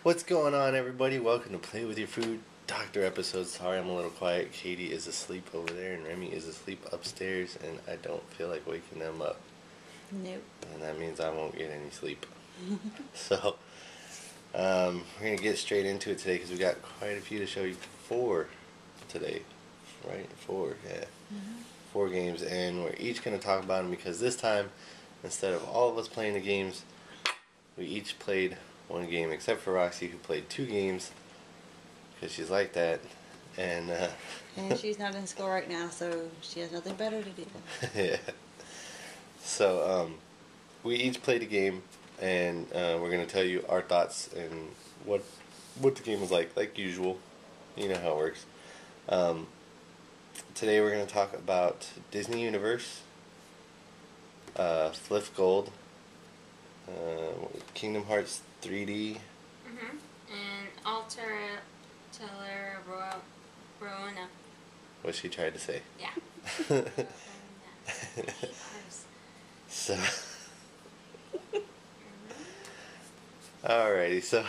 What's going on, everybody? Welcome to Play With Your Food Doctor episode. Sorry I'm a little quiet. Katie is asleep over there and Remy is asleep upstairs, and I don't feel like waking them up. Nope. And that means I won't get any sleep. So, we're going to get straight into it today because we got quite a few to show you. 4 today, right? 4, yeah. Mm-hmm. 4 games, and we're each going to talk about them because this time, instead of all of us playing the games, we each played 1 game, except for Roxy, who played 2 games because she's like that, and she's not in school right now, so she has nothing better to do. Yeah. So we each played a game, and we're gonna tell you our thoughts and what the game was like usual. You know how it works. Today we're gonna talk about Disney Universe, FlyFF Gold, Kingdom Hearts 3D. And Altelier Rorona. What she tried to say. Yeah. So. Alrighty, so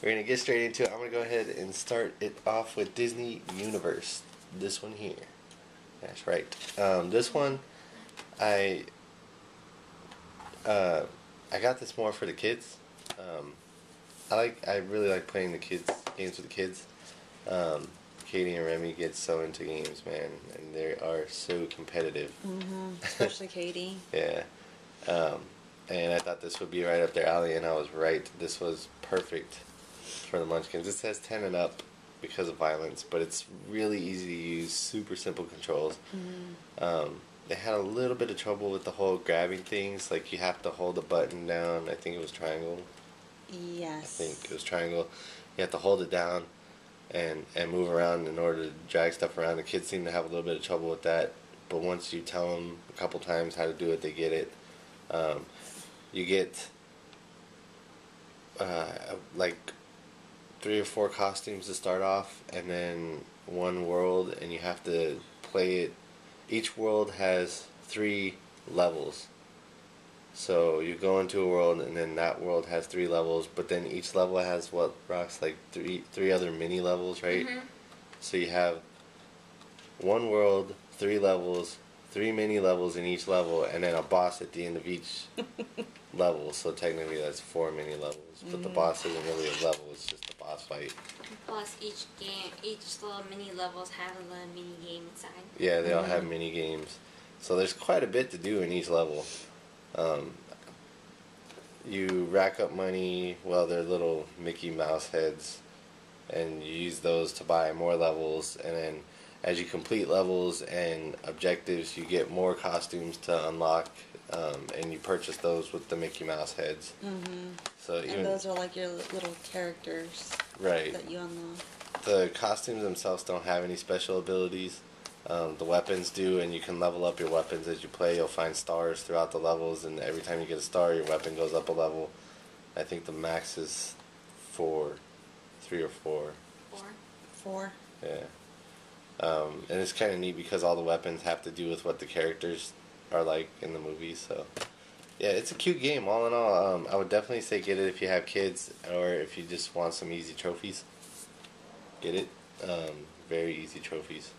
we're gonna get straight into it. I'm gonna go ahead and start it off with Disney Universe. This one here. That's right. This one, I got this more for the kids. I really like playing the games with the kids. Katie and Remy get so into games, man, and they are so competitive. Especially Katie. Yeah. And I thought this would be right up their alley, and I was right. This was perfect for the Munchkins. It says 10 and up because of violence, but it's really easy to use, super simple controls. They had a little bit of trouble with the whole grabbing things, like you have to hold the button down. I think it was triangle. Yes. I think it was triangle. You have to hold it down and move around in order to drag stuff around. The kids seem to have a little bit of trouble with that, but once you tell them a couple times how to do it, they get it. You get like 3 or 4 costumes to start off, and then 1 world, and you have to play it. Each world has 3 levels. So you go into a world, and then that world has 3 levels, but then each level has what, Rox, like 3 other mini levels, right? So you have 1 world, 3 levels, 3 mini levels in each level, and then a boss at the end of each level. So technically that's 4 mini levels, but the boss isn't really a level, it's just a boss fight. Plus each little mini levels have a little mini game inside. Yeah, they all have mini games. So there's quite a bit to do in each level. You rack up money, well, they're little Mickey Mouse heads, and you use those to buy more levels, and then as you complete levels and objectives, you get more costumes to unlock, and you purchase those with the Mickey Mouse heads. So And those are like your little characters, right, that you unlock. The costumes themselves don't have any special abilities. The weapons do, and you can level up your weapons as you play. You'll find stars throughout the levels, and every time you get a star, your weapon goes up a level. I think the max is 4, 3 or 4. 4. Yeah. And it's kind of neat because all the weapons have to do with what the characters are like in the movie. So, yeah, it's a cute game. All in all, I would definitely say get it if you have kids, or if you just want some easy trophies. Get it. Very easy trophies.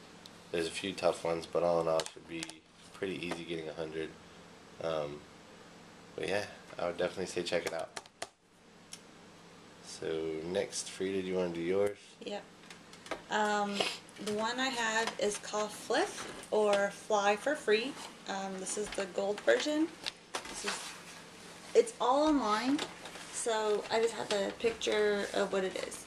There's a few tough ones, but all in all, it should be pretty easy getting 100. But yeah, I would definitely say check it out. So next, Frida, do you want to do yours? Yep. The one I had is called FlyFF, or Fly for Free. This is the gold version. It's all online, so I just have a picture of what it is.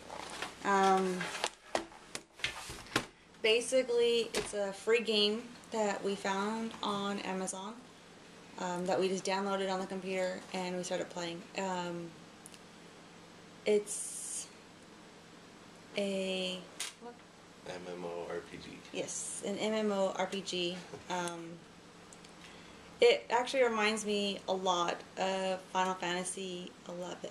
Basically, it's a free game that we found on Amazon, that we just downloaded on the computer and we started playing. It's a MMORPG. Yes, an MMORPG. It actually reminds me a lot of Final Fantasy 11.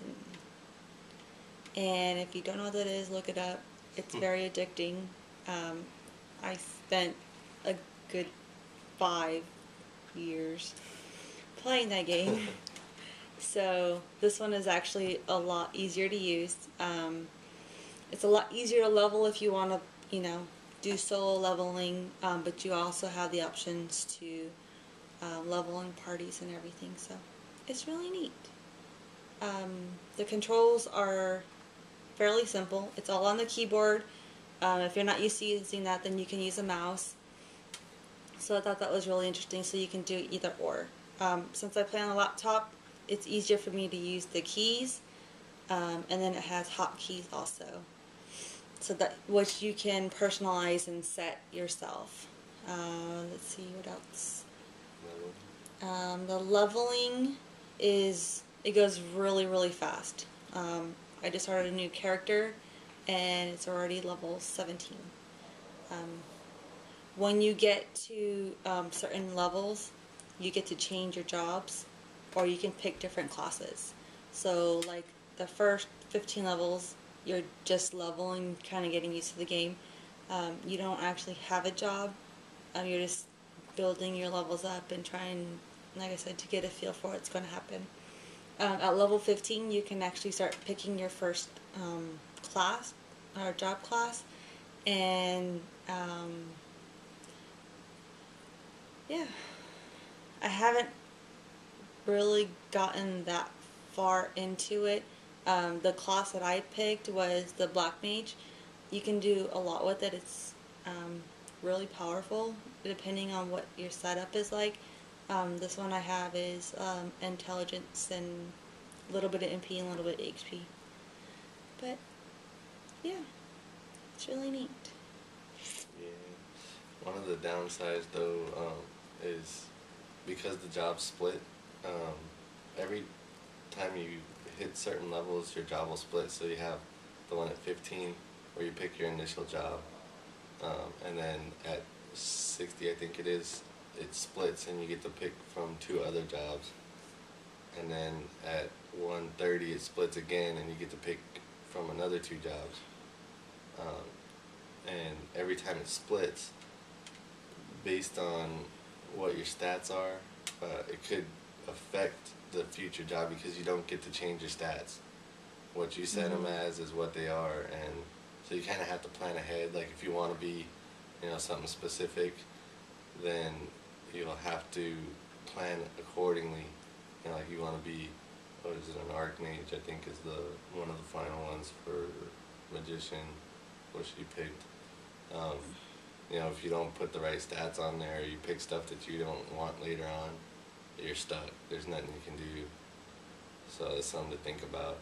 And if you don't know what that is, look it up. It's very addicting. I spent a good 5 years playing that game. So this one is actually a lot easier to use. It's a lot easier to level if you want to, you know, do solo leveling, but you also have the options to level in parties and everything. So it's really neat. The controls are fairly simple. It's all on the keyboard. If you're not used to using that, then you can use a mouse. So I thought that was really interesting. So you can do either or. Since I play on a laptop, it's easier for me to use the keys, and then it has hotkeys also, so that which you can personalize and set yourself. Let's see what else. The leveling it goes really fast. I just started a new character, and it's already level 17. When you get to certain levels, you get to change your jobs, or you can pick different classes. So like the first 15 levels, you're just leveling, kind of getting used to the game. You don't actually have a job. You're just building your levels up and trying, like I said, to get a feel for what's going to happen. At level 15, you can actually start picking your first class, or job class, and yeah. I haven't really gotten that far into it. The class that I picked was the Black Mage. You can do a lot with it. It's really powerful depending on what your setup is like. This one I have is intelligence and a little bit of MP and a little bit of HP. But yeah, it's really neat. Yeah. One of the downsides though is because the job's split, every time you hit certain levels, your job will split. So you have the one at 15 where you pick your initial job, and then at 60, I think it splits and you get to pick from 2 other jobs. And then at 130 it splits again and you get to pick from another 2 jobs. And every time it splits, based on what your stats are, it could affect the future job because you don't get to change your stats. What you set them as is what they are, and so you kind of have to plan ahead. Like if you want to be, you know, something specific, then you'll have to plan accordingly. You know, like you want to be, what is it, an Archmage, I think is one of the final ones for Magician, which you picked. You know, if you don't put the right stats on there, you pick stuff that you don't want later on, you're stuck. There's nothing you can do. So it's something to think about.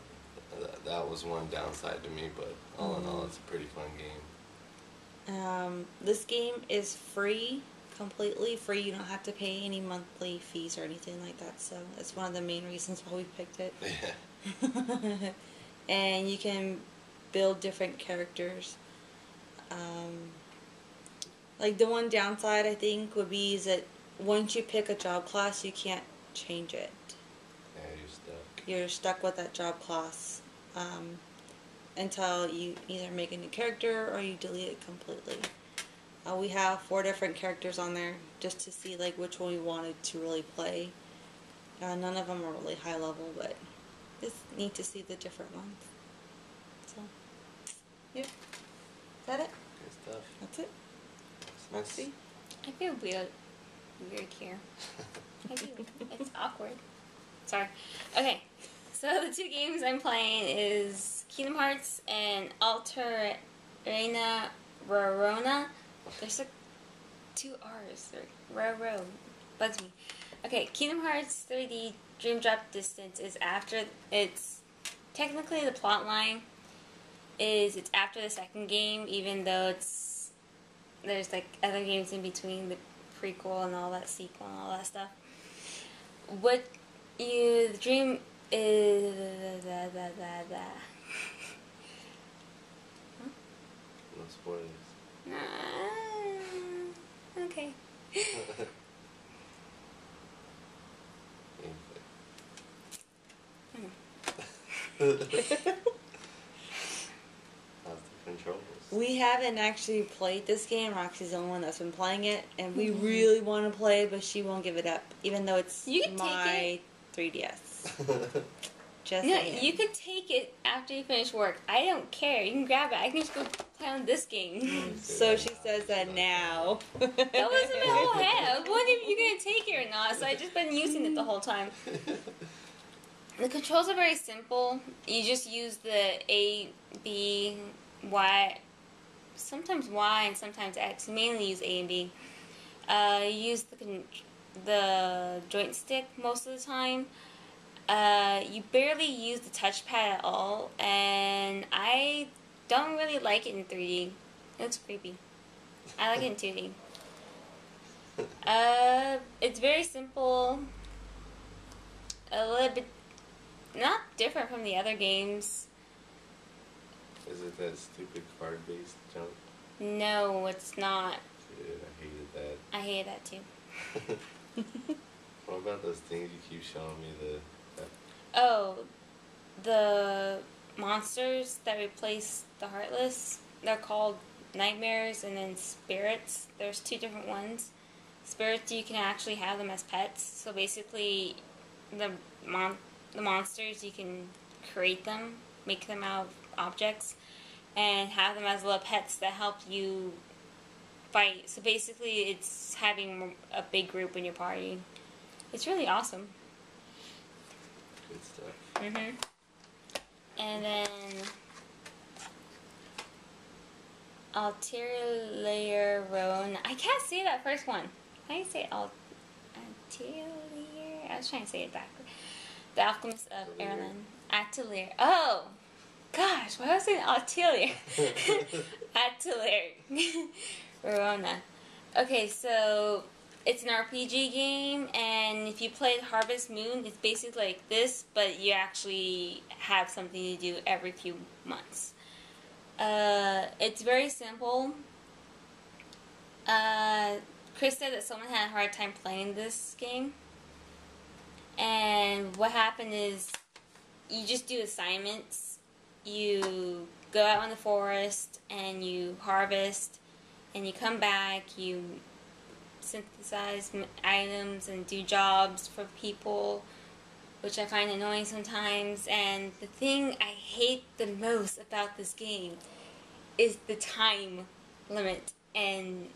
That was one downside to me, but all in all, it's a pretty fun game. This game is free, completely free. You don't have to pay any monthly fees or anything like that. So that's one of the main reasons why we picked it. Yeah. And you can build different characters. Like the one downside I think would be is that once you pick a job class, you can't change it. Yeah, you're stuck. You're stuck with that job class until you either make a new character or you delete it completely. We have 4 different characters on there just to see like which one we wanted to really play. None of them are really high level, but it's neat to see the different ones. So, yeah. Is that it? Good stuff. That's it. Nice. See? I feel weird here. I do. It's awkward. Sorry. Okay, so the 2 games I'm playing is Kingdom Hearts and Altelier Rorona. There's like 2 R's. Roro. Bugs me. Okay, Kingdom Hearts 3D Dream Drop Distance is after, it's technically the plot line it's after the second game, even though there's like other games in between, the prequel and all that, sequel and all that stuff. The dream is No spoilers. Okay. How's the controls? We haven't actually played this game. Roxy's the only one that's been playing it, and we really want to play it, but she won't give it up, even though it's You can my take 3DS. Just No, saying. you can take it after you finish work. I don't care. You can grab it. I can just go play on this game. So she says that now. That wasn't my whole head. I was wondering if you're going to take it or not, so I just been using it the whole time. The controls are very simple. You just use the A, B, Y, sometimes Y and sometimes X. You mainly use A and B. You use the joint stick most of the time. You barely use the touchpad at all, and I don't really like it in 3D. It looks creepy. I like it in 2D. It's very simple. A little bit not different from the other games. Is it that stupid card-based junk? No, it's not. Dude, I hated that. I hated that too. What about those things you keep showing me? Oh, the monsters that replace the Heartless, they're called Nightmares and then Spirits. There's 2 different ones. Spirits, you can actually have them as pets. So basically, the monsters, you can create them, make them out of objects, and have them as little pets that help you fight. So basically, it's having a big group in your party. It's really awesome. Good stuff. And then Altelier Rorona. I can't say that first one. How do you say Altelier? I was trying to say it backward. The Alchemist of Ireland. Altelier. Oh, gosh, why was I saying Altelier? Altelier Rorona. Okay, so it's an RPG game, and if you play Harvest Moon, it's basically like this, but you actually have something to do every few months. It's very simple. Chris said that someone had a hard time playing this game, and what happened is you just do assignments. You go out in the forest, and you harvest, and you come back, you synthesize items and do jobs for people, which I find annoying sometimes. And the thing I hate the most about this game is the time limit. And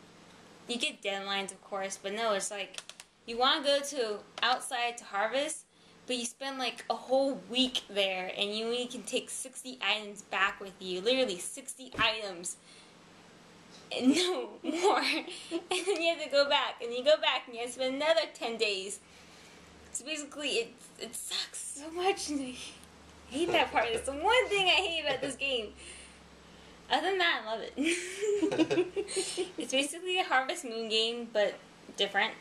you get deadlines, of course, but no, it's like you want to go to outside to harvest, but you spend like a whole week there, and you only can take 60 items back with you. Literally 60 items. And no more. And then you have to go back, and you go back, and you have to spend another 10 days. So basically, it sucks so much, and I hate that part. It's the one thing I hate about this game. Other than that, I love it. It's basically a Harvest Moon game, but different.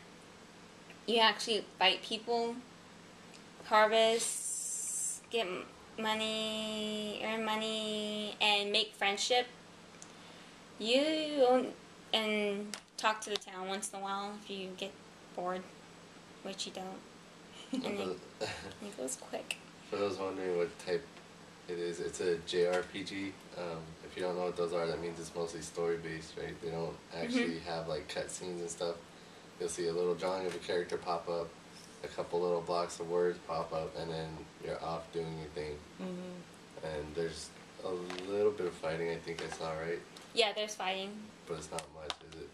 You actually fight people, harvest, get money, earn money, and make friendship. And talk to the town once in a while if you get bored, which you don't. And it goes quick. For those wondering what type it is, it's a JRPG. If you don't know what those are, that means it's mostly story-based, right? They don't actually have like cutscenes and stuff. You'll see a little drawing of a character pop up, a couple little blocks of words pop up, and then you're off doing your thing. And there's a little bit of fighting, I think I saw, right? Yeah, there's fighting. But it's not much, is it?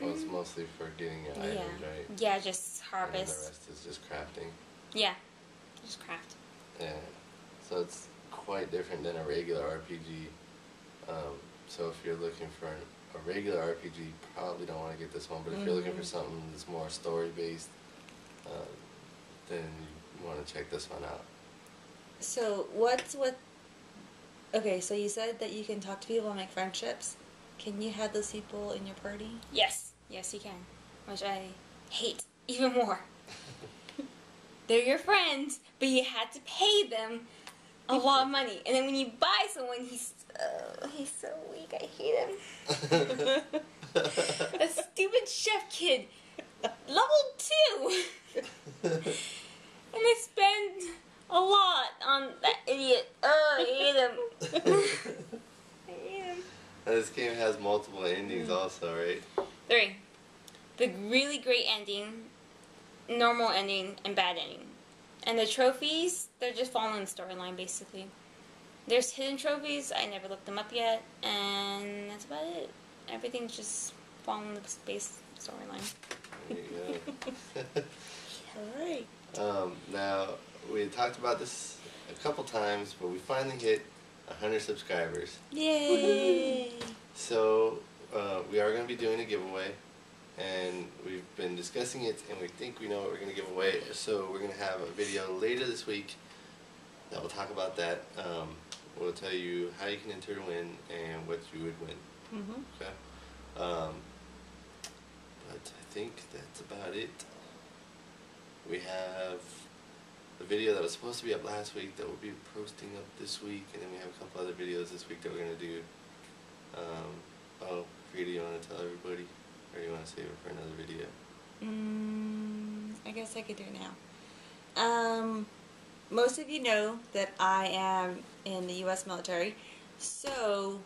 Well, it's mostly for getting your items, right? Yeah, just harvest. And the rest is just crafting. Yeah, just craft. Yeah. So it's quite different than a regular RPG. So if you're looking for a regular RPG, you probably don't want to get this one. But if you're looking for something that's more story-based, then you want to check this one out. So okay, so you said that you can talk to people and make friendships. Can you have those people in your party? Yes. Yes, you can. Which I hate even more. They're your friends, but you had to pay them a lot of money. And then when you buy someone, he's so weak. I hate him. A stupid chef kid. Level 2. And I spend a lot on that idiot. Oh, I hate him. I hate him. This game has multiple endings also, right? 3. the really great ending, normal ending, and bad ending. And the trophies, they're just following the storyline, basically. There's hidden trophies, I never looked them up yet, and that's about it. Everything's just following the space storyline. There you go. Alright. Now, we had talked about this a couple times, but we finally hit 100 subscribers. Yay! So, we are going to be doing a giveaway, and we've been discussing it, and we think we know what we're going to give away. So, we're going to have a video later this week that will talk about that. We'll tell you how you can enter to win and what you would win. Mm-hmm. Okay? But I think that's about it. We have a video that was supposed to be up last week that we'll be posting up this week, and then we have a couple other videos this week that we're going to do. Frida, you want to tell everybody, or you want to save it for another video? I guess I could do it now. Most of you know that I am in the U.S. military, so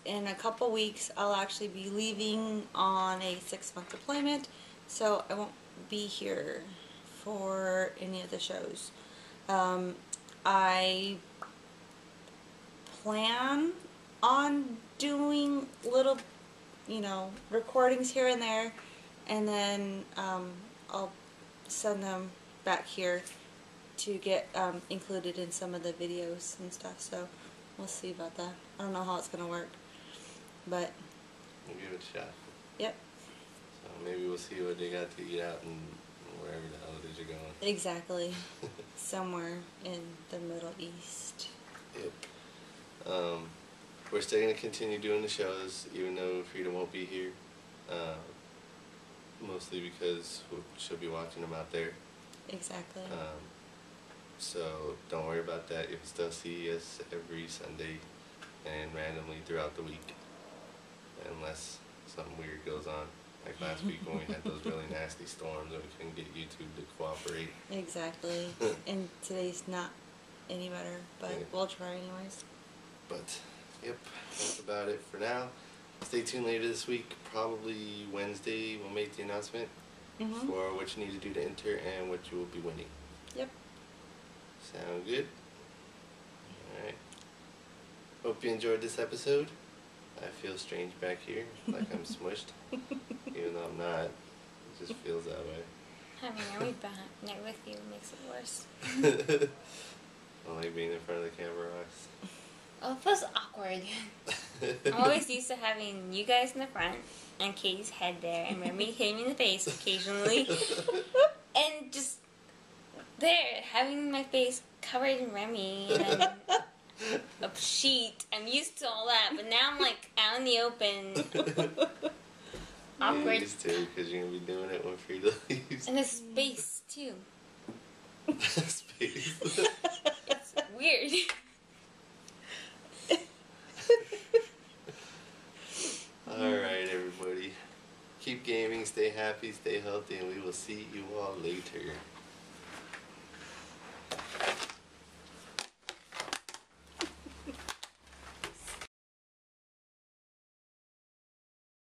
in a couple weeks I'll actually be leaving on a 6-month deployment, so I won't be here for any of the shows. I plan on doing little, recordings here and there, and then I'll send them back here to get included in some of the videos and stuff, so we'll see about that. I don't know how it's going to work, but We'll give it a shot. Yep. So maybe we'll see what they got to eat out and wherever the hell it is you're going. Exactly. Somewhere in the Middle East. Yep. We're still going to continue doing the shows, even though Frida won't be here. Mostly because she'll be watching them out there. Exactly. So don't worry about that. You'll still see us every Sunday and randomly throughout the week. Unless something weird goes on. Like last week when we had those really nasty storms and we couldn't get YouTube to cooperate. Exactly. And today's not any better, but Yeah. we'll try anyways. But, yep, that's about it for now. Stay tuned later this week. Probably Wednesday we'll make the announcement for what you need to do to enter and what you will be winning. Yep. Sound good? Alright. Hope you enjoyed this episode. I feel strange back here, like I'm smushed. Even though I'm not. It just feels that way. Having Remy back with you makes it worse. I like being in front of the camera, rocks. Oh, it feels awkward. I'm always used to having you guys in the front and Katie's head there and Remy hitting me in the face occasionally. And just there, having my face covered in Remy and a sheet. I'm used to all that, but now I'm like out in the open. Awkward. Yeah, used to, because you're going to be doing it when Frida leaves. And there's space too. Space. It's weird. Alright, everybody. Keep gaming, stay happy, stay healthy, and we will see you all later.